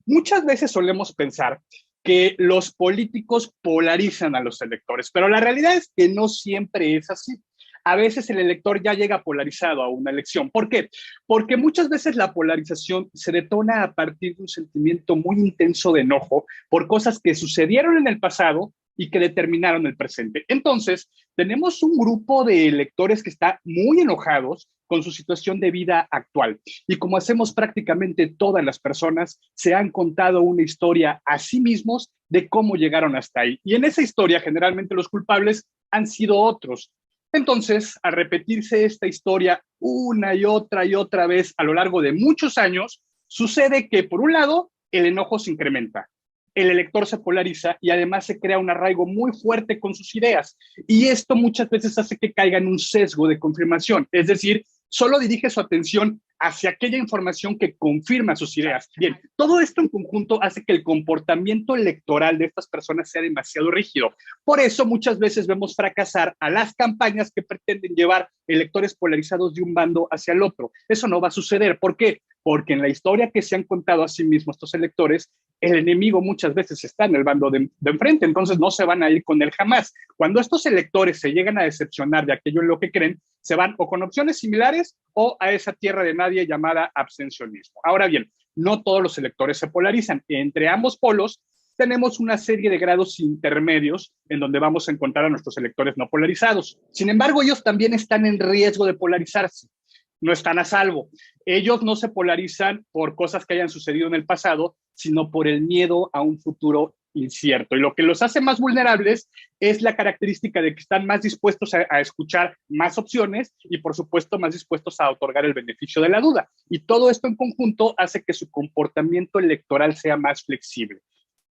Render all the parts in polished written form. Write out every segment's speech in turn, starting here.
Muchas veces solemos pensar que los políticos polarizan a los electores, pero la realidad es que no siempre es así. A veces el elector ya llega polarizado a una elección. ¿Por qué? Porque muchas veces la polarización se detona a partir de un sentimiento muy intenso de enojo por cosas que sucedieron en el pasado y que determinaron el presente. Entonces, tenemos un grupo de electores que está muy enojados con su situación de vida actual. Y como hacemos prácticamente todas las personas, se han contado una historia a sí mismos de cómo llegaron hasta ahí. Y en esa historia, generalmente los culpables han sido otros. Entonces, al repetirse esta historia una y otra vez a lo largo de muchos años, sucede que, por un lado, el enojo se incrementa, el elector se polariza y además se crea un arraigo muy fuerte con sus ideas. Y esto muchas veces hace que caiga en un sesgo de confirmación, es decir, solo dirige su atención hacia aquella información que confirma sus ideas. Bien, todo esto en conjunto hace que el comportamiento electoral de estas personas sea demasiado rígido. Por eso muchas veces vemos fracasar a las campañas que pretenden llevar electores polarizados de un bando hacia el otro. Eso no va a suceder. ¿Por qué? Porque en la historia que se han contado a sí mismos estos electores, el enemigo muchas veces está en el bando de enfrente, entonces no se van a ir con él jamás. Cuando estos electores se llegan a decepcionar de aquello en lo que creen, se van o con opciones similares o a esa tierra de nadie llamada abstencionismo. Ahora bien, no todos los electores se polarizan. Entre ambos polos tenemos una serie de grados intermedios en donde vamos a encontrar a nuestros electores no polarizados. Sin embargo, ellos también están en riesgo de polarizarse, no están a salvo. Ellos no se polarizan por cosas que hayan sucedido en el pasado, sino por el miedo a un futuro incierto. Y lo que los hace más vulnerables es la característica de que están más dispuestos a escuchar más opciones y, por supuesto, más dispuestos a otorgar el beneficio de la duda. Y todo esto en conjunto hace que su comportamiento electoral sea más flexible,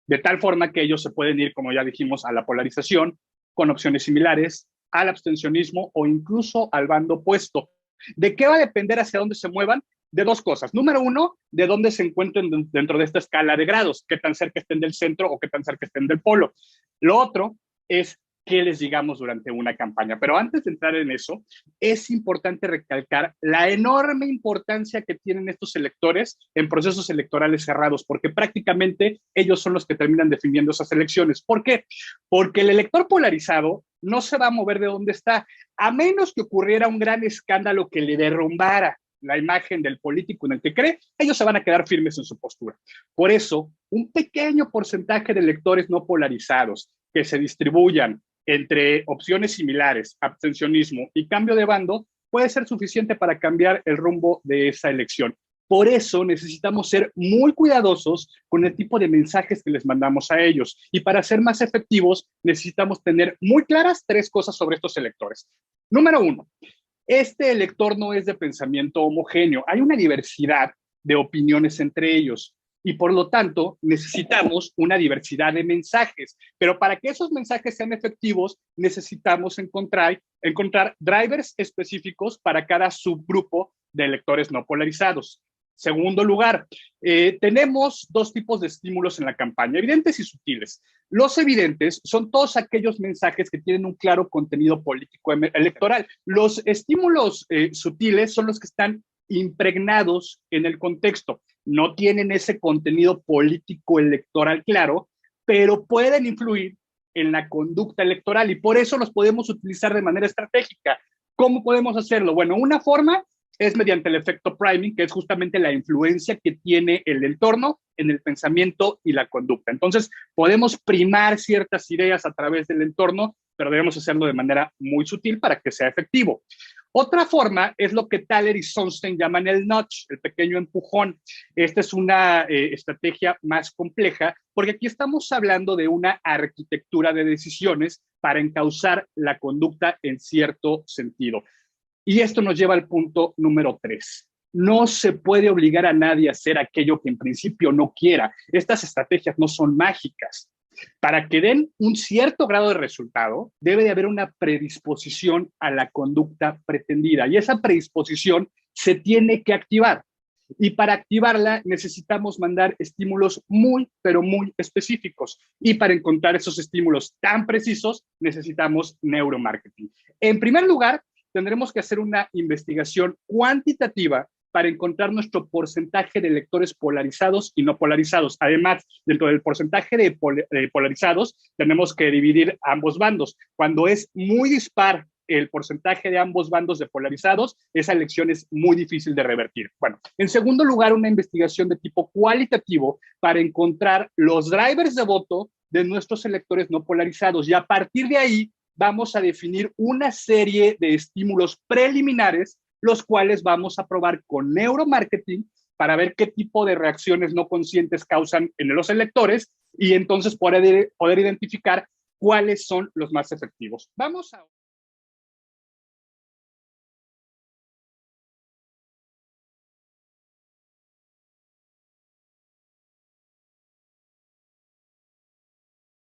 de tal forma que ellos se pueden ir, como ya dijimos, a la polarización con opciones similares, al abstencionismo o incluso al bando opuesto. ¿De qué va a depender hacia dónde se muevan? De dos cosas. Número uno, de dónde se encuentren dentro de esta escala de grados, qué tan cerca estén del centro o qué tan cerca estén del polo. Lo otro es qué les digamos durante una campaña. Pero antes de entrar en eso, es importante recalcar la enorme importancia que tienen estos electores en procesos electorales cerrados, porque prácticamente ellos son los que terminan definiendo esas elecciones. ¿Por qué? Porque el elector polarizado no se va a mover de donde está, a menos que ocurriera un gran escándalo que le derrumbara la imagen del político en el que cree, ellos se van a quedar firmes en su postura. Por eso, un pequeño porcentaje de electores no polarizados que se distribuyan entre opciones similares, abstencionismo y cambio de bando, puede ser suficiente para cambiar el rumbo de esa elección. Por eso necesitamos ser muy cuidadosos con el tipo de mensajes que les mandamos a ellos. Y para ser más efectivos, necesitamos tener muy claras tres cosas sobre estos electores. Número uno, este elector no es de pensamiento homogéneo. Hay una diversidad de opiniones entre ellos y por lo tanto necesitamos una diversidad de mensajes. Pero para que esos mensajes sean efectivos, necesitamos encontrar drivers específicos para cada subgrupo de electores no polarizados. Segundo lugar, tenemos dos tipos de estímulos en la campaña, evidentes y sutiles. Los evidentes son todos aquellos mensajes que tienen un claro contenido político electoral. Los estímulos sutiles son los que están impregnados en el contexto. No tienen ese contenido político electoral claro, pero pueden influir en la conducta electoral y por eso los podemos utilizar de manera estratégica. ¿Cómo podemos hacerlo? Bueno, una forma es mediante el efecto priming, que es justamente la influencia que tiene el entorno en el pensamiento y la conducta. Entonces, podemos primar ciertas ideas a través del entorno, pero debemos hacerlo de manera muy sutil para que sea efectivo. Otra forma es lo que Thaler y Sunstein llaman el nudge, el pequeño empujón. Esta es una estrategia más compleja porque aquí estamos hablando de una arquitectura de decisiones para encauzar la conducta en cierto sentido. Y esto nos lleva al punto número 3. No se puede obligar a nadie a hacer aquello que en principio no quiera. Estas estrategias no son mágicas. Para que den un cierto grado de resultado, debe de haber una predisposición a la conducta pretendida y esa predisposición se tiene que activar. Y para activarla necesitamos mandar estímulos muy, pero muy específicos. Y para encontrar esos estímulos tan precisos necesitamos neuromarketing. En primer lugar, tendremos que hacer una investigación cuantitativa para encontrar nuestro porcentaje de electores polarizados y no polarizados. Además, dentro del porcentaje de polarizados, tenemos que dividir ambos bandos. Cuando es muy dispar el porcentaje de ambos bandos de polarizados, esa elección es muy difícil de revertir. Bueno, en segundo lugar, una investigación de tipo cualitativo para encontrar los drivers de voto de nuestros electores no polarizados, y a partir de ahí vamos a definir una serie de estímulos preliminares, los cuales vamos a probar con neuromarketing para ver qué tipo de reacciones no conscientes causan en los electores y entonces poder identificar cuáles son los más efectivos. Vamos a